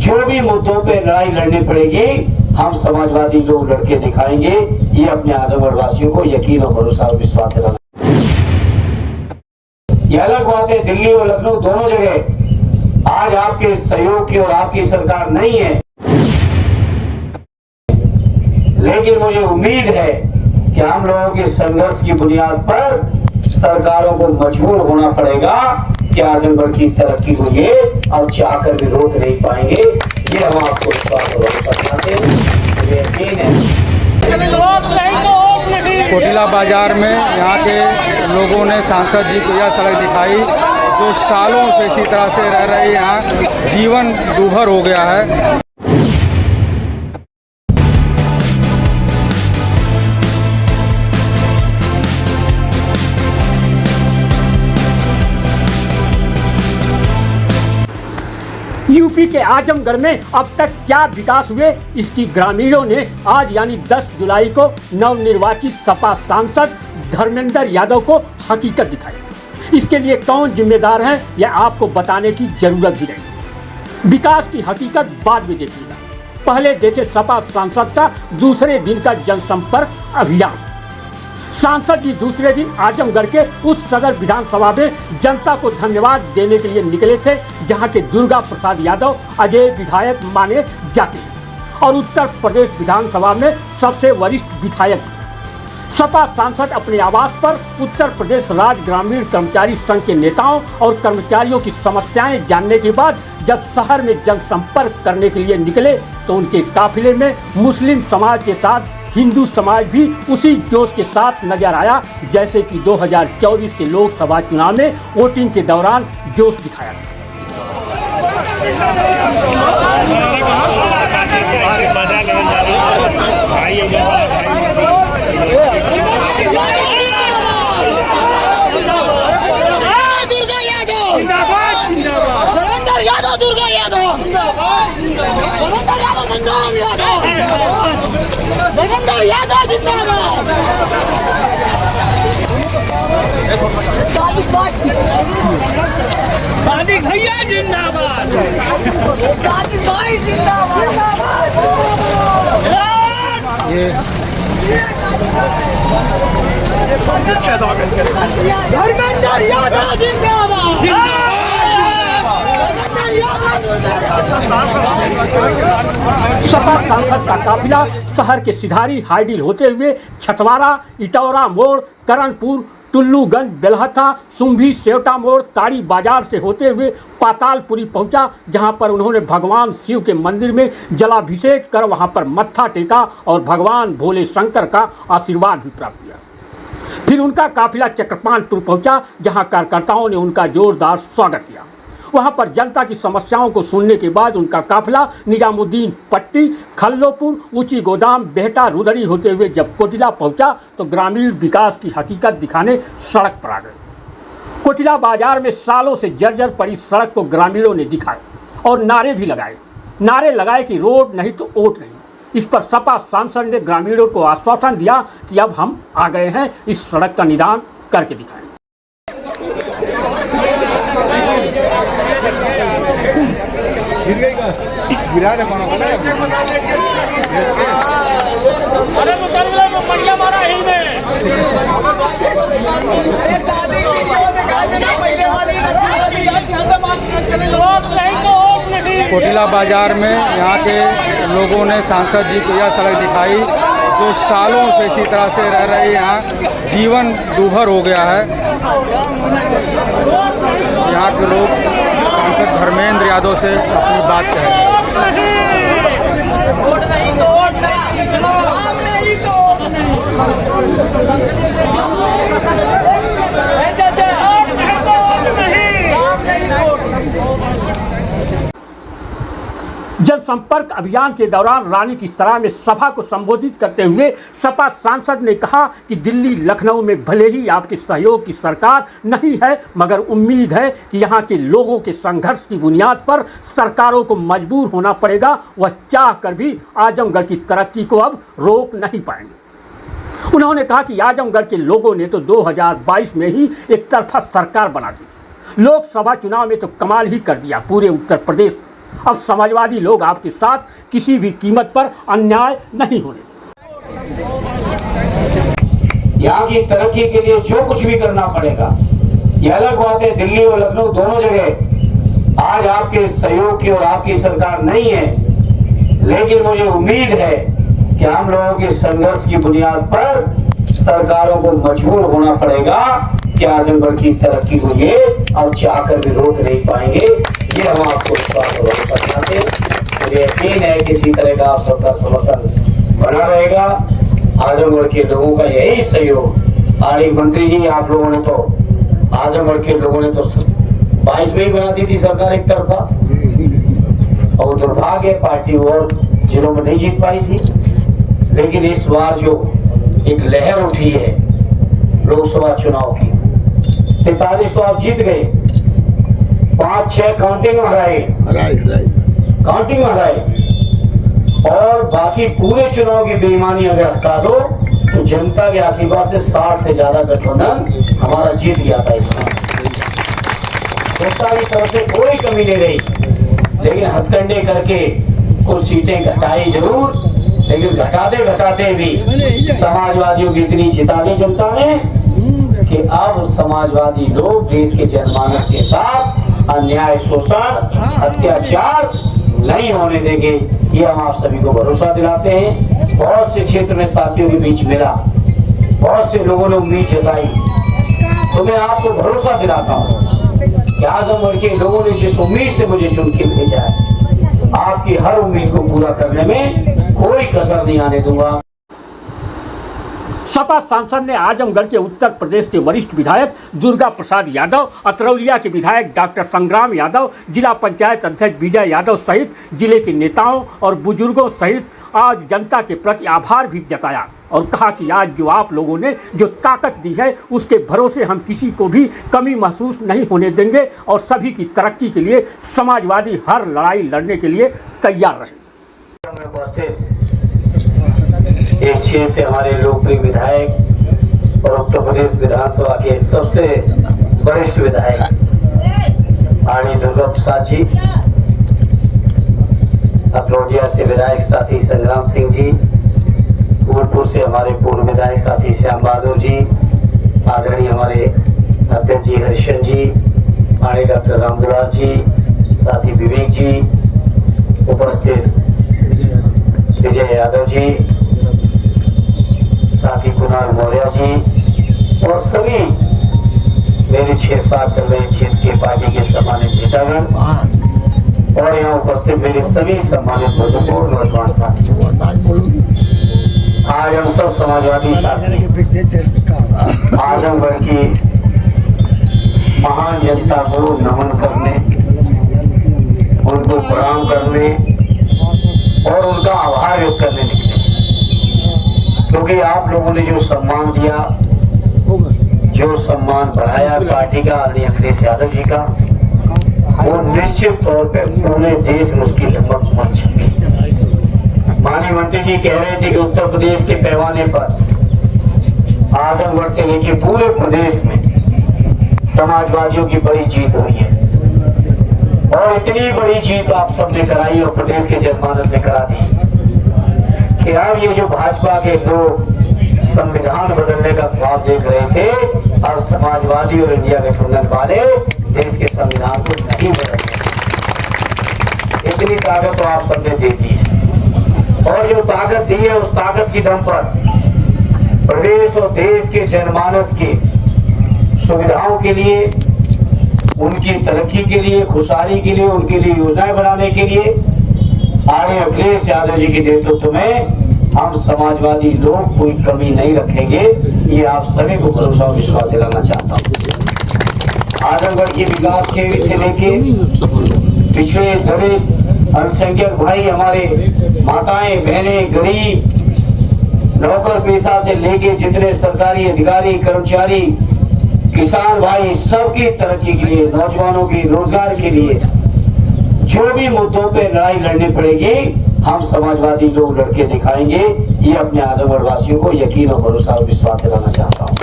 जो भी मुद्दों पे लड़ाई लड़नी पड़ेगी हम समाजवादी लोग लड़के दिखाएंगे। ये अपने आजमगढ़ वासियों को यकीन और भरोसा और विश्वास दिलाना। ये अलग बात है, दिल्ली और लखनऊ दोनों जगह आज आपके सहयोग की और आपकी सरकार नहीं है, लेकिन मुझे उम्मीद है कि हम लोगों के संघर्ष की बुनियाद पर सरकारों को मजबूर होना पड़ेगा कि आजमगढ़ की तरक्की को ये अब चाहकर भी रोक नहीं पाएंगे। ये हम आपको विश्वास और भरोसा दिलाते हैं, मुझे यकीन है। कोटिला बाजार में यहाँ के लोगों ने सांसद जी को यह सड़क दिखाई जो सालों से इसी तरह से रह रही, यहाँ जीवन दूभर हो गया है। यूपी के आजमगढ़ में अब तक क्या विकास हुए, इसकी ग्रामीणों ने आज यानी 10 जुलाई को नवनिर्वाचित सपा सांसद धर्मेंद्र यादव को हकीकत दिखाई। इसके लिए कौन जिम्मेदार है यह आपको बताने की जरूरत भी नहीं। विकास की हकीकत बाद में देखिएगा, पहले देखे सपा सांसद का दूसरे दिन का जनसंपर्क अभियान। सांसद जी दूसरे दिन आजमगढ़ के उस सदर विधानसभा में जनता को धन्यवाद देने के लिए निकले थे जहां के दुर्गा प्रसाद यादव अजय विधायक माने जाते हैं और उत्तर प्रदेश विधानसभा में सबसे वरिष्ठ विधायक। सपा सांसद अपने आवास पर उत्तर प्रदेश राज्य ग्रामीण कर्मचारी संघ के नेताओं और कर्मचारियों की समस्याएं जानने के बाद जब शहर में जनसंपर्क करने के लिए निकले तो उनके काफिले में मुस्लिम समाज के साथ हिंदू समाज भी उसी जोश के साथ नजर आया जैसे कि 2024 के लोकसभा चुनाव में वोटिंग के दौरान जोश दिखाया था। धर्मेंद्र यादव जिंदाबाद, सादिक भैया जिंदाबाद, सादिक भाई जिंदाबाद। धर्मेंद्र यादव जिंदाबाद। सपा सांसद का काफिला शहर के सिधारी हाईडील होते हुए छतवारा, इटौरा मोड़, करणपुर, टुल्लूगंज, बेलहथा, सुम्भी, सेवटा मोड़, ताड़ी बाजार से होते हुए पातालपुरी पहुंचा, जहां पर उन्होंने भगवान शिव के मंदिर में जलाभिषेक कर वहां पर मत्था टेका और भगवान भोले शंकर का आशीर्वाद भी प्राप्त किया। फिर उनका काफिला चक्रपाणपुर पहुंचा, जहां कार्यकर्ताओं ने उनका जोरदार स्वागत किया। वहां पर जनता की समस्याओं को सुनने के बाद उनका काफिला निजामुद्दीन पट्टी, खल्लोपुर, ऊंची गोदाम, बेहटा, रुदरी होते हुए जब कोटिला पहुंचा तो ग्रामीण विकास की हकीकत दिखाने सड़क पर आ गए। कोटिला बाजार में सालों से जर्जर पड़ी सड़क को ग्रामीणों ने दिखाए और नारे भी लगाए। नारे लगाए कि रोड नहीं तो वोट नहीं। इस पर सपा सांसद ने ग्रामीणों को आश्वासन दिया कि अब हम आ गए हैं, इस सड़क का निदान करके दिखाएं। गिरा दे कौन बोला अरे वो बढ़िया मारा ही में। कोटिला बाजार में यहाँ के लोगों ने सांसद जी को यह सड़क दिखाई जो सालों से इसी तरह से रह रही, यहाँ जीवन दूभर हो गया है। यहाँ के लोग सांसद धर्मेंद्र यादव से अपनी बात कहें। जनसंपर्क अभियान के दौरान रानी की सराय में सभा को संबोधित करते हुए सपा सांसद ने कहा कि दिल्ली लखनऊ में भले ही आपके सहयोग की सरकार नहीं है, मगर उम्मीद है कि यहाँ के लोगों के संघर्ष की बुनियाद पर सरकारों को मजबूर होना पड़ेगा। वह चाह कर भी आजमगढ़ की तरक्की को अब रोक नहीं पाएंगे। उन्होंने कहा कि आजमगढ़ के लोगों ने तो 2022 में ही एक तरफा सरकार बना दी, लोकसभा चुनाव में तो कमाल ही कर दिया, पूरे उत्तर प्रदेश अब समाजवादी लोग आपके साथ किसी भी कीमत पर अन्याय नहीं होने। यहाँ की तरक्की के लिए जो कुछ भी करना पड़ेगा। यह अलग बात है दिल्ली और लखनऊ दोनों जगह आज आपके सहयोग की और आपकी सरकार नहीं है, लेकिन मुझे उम्मीद है कि हम लोगों के संघर्ष की बुनियाद पर सरकारों को मजबूर होना पड़ेगा कि आजमगढ़ की तरक्की को ये और चाहकर भी रोक नहीं पाएंगे। ये हम आपको बताते हैं। मुझे यकीन है कि इसी तरह का आप सबका समर्थन बना रहेगा। आजमगढ़ के लोगों का यही सहयोग। आरडी मंत्री जी, आप लोगों ने तो आजमगढ़ के लोगों ने तो 22 में ही बना दी थी सरकार एक तरफा, और दुर्भाग्य पार्टी और जिलों में नहीं जीत पाई थी। लेकिन इस बार जो एक लहर उठी है लोकसभा चुनाव की, 43 तो आप जीत गए, 5-6 काउंटिंग में हराए, और बाकी पूरे चुनाव की बेईमानी अगर हटा दो तो जनता के आशीर्वाद से 60 से ज्यादा गठबंधन हमारा जीत गया था। इसमें जनता की तरफ से कोई कमी नहीं रही, लेकिन हथकंडे करके कुछ सीटें घटाई जरूर, लेकिन घटाते भी समाजवादियों की इतनी चिता दी जनता ने कि अब समाजवादी लोग देश के जनमानस के साथ अन्याय, शोषण, अत्याचार नहीं होने देंगे। ये हम आप सभी को भरोसा दिलाते हैं। बहुत से क्षेत्र में साथियों के बीच मिला, बहुत से लोगों ने उम्मीद जताई, तो मैं आपको भरोसा दिलाता हूँ कि आजमगढ़ के लोगों ने जिस उम्मीद से मुझे चुन के भेजा है, आपकी हर उम्मीद को पूरा करने में कोई कसर नहीं आने दूंगा। सपा सांसद ने आजमगढ़ के उत्तर प्रदेश के वरिष्ठ विधायक दुर्गा प्रसाद यादव, अतरौलिया के विधायक डॉक्टर संग्राम यादव, जिला पंचायत अध्यक्ष विजय यादव सहित जिले के नेताओं और बुजुर्गों सहित आज जनता के प्रति आभार भी जताया और कहा कि आज जो आप लोगों ने जो ताकत दी है उसके भरोसे हम किसी को भी कमी महसूस नहीं होने देंगे और सभी की तरक्की के लिए समाजवादी हर लड़ाई लड़ने के लिए तैयार रहे। इस क्षेत्र से हमारे लोकप्रिय विधायक और उत्तर प्रदेश विधानसभा के सबसे वरिष्ठ विधायक आरडी दुर्गा प्रसाद जी, अतरौलिया से विधायक साथी संग्राम सिंह जी, फूलपुर से हमारे पूर्व विधायक साथी श्याम बहादुर जी, आदरणीय हमारे अध्यक्ष जी हरिशन जी, आरडी डॉक्टर रामदुलार जी, साथी विवेक जी, उपस्थित विजय यादव जी, साथी कुणाल मौर्य जी और सभी मेरे 6-7 चल रहे क्षेत्र के पार्टी के सम्मानित नेतागण और यहाँ उपस्थित मेरे सभी सम्मानित बुजुर्गों और नौजवान साथी, आज हम सब समाजवादी साथी आजमगढ़ की महान जनता को नमन करने, उनको प्रणाम करने और उनका आभार व्यक्त करने निकले, क्योंकि आप लोगों ने जो सम्मान दिया, जो सम्मान बढ़ाया पार्टी का आदरणीय अखिलेश यादव जी का, वो निश्चित तौर पे पूरे देश में उसकी लगभग पहुंच चुकी। माननीय मंत्री जी कह रहे थे कि उत्तर प्रदेश के पैमाने पर आजमगढ़ से लेकर पूरे प्रदेश में समाजवादियों की बड़ी जीत हुई है, और इतनी बड़ी जीत आप सबने कराई और प्रदेश के जनमानस ने करा दी कि अब ये जो भाजपा के लोग संविधान बदलने का ख्वाब देख रहे थे, अब समाजवादी और इंडिया गठबंधन वाले देश के संविधान को नहीं बदलेंगे। इतनी ताकत तो आप सबने दे दी है, और जो ताकत दी है उस ताकत की दम पर प्रदेश और देश के जनमानस की सुविधाओं के लिए, उनकी तरक्की के लिए, खुशहाली के लिए, उनके लिए योजनाएं बनाने के लिए आरडी अखिलेश यादव जी के नेतृत्व में हम समाजवादी लोग कोई कमी नहीं रखेंगे। ये आप सभी को भरोसा और विश्वास दिलाना चाहता हूँ। आजमगढ़ के विकास के से लेके पिछड़े दलित अल्पसंख्यक भाई, हमारे माताएं बहनें, गरीब, नौकर पेशा से लेके जितने सरकारी अधिकारी कर्मचारी, किसान भाई, सबकी तरक्की के लिए, नौजवानों की रोजगार के लिए जो भी मुद्दों पे लड़ाई लड़नी पड़ेगी, हम समाजवादी लोग लड़के दिखाएंगे। ये अपने आजमगढ़ वासियों को यकीन और भरोसा और विश्वास दिलाना चाहता हूँ।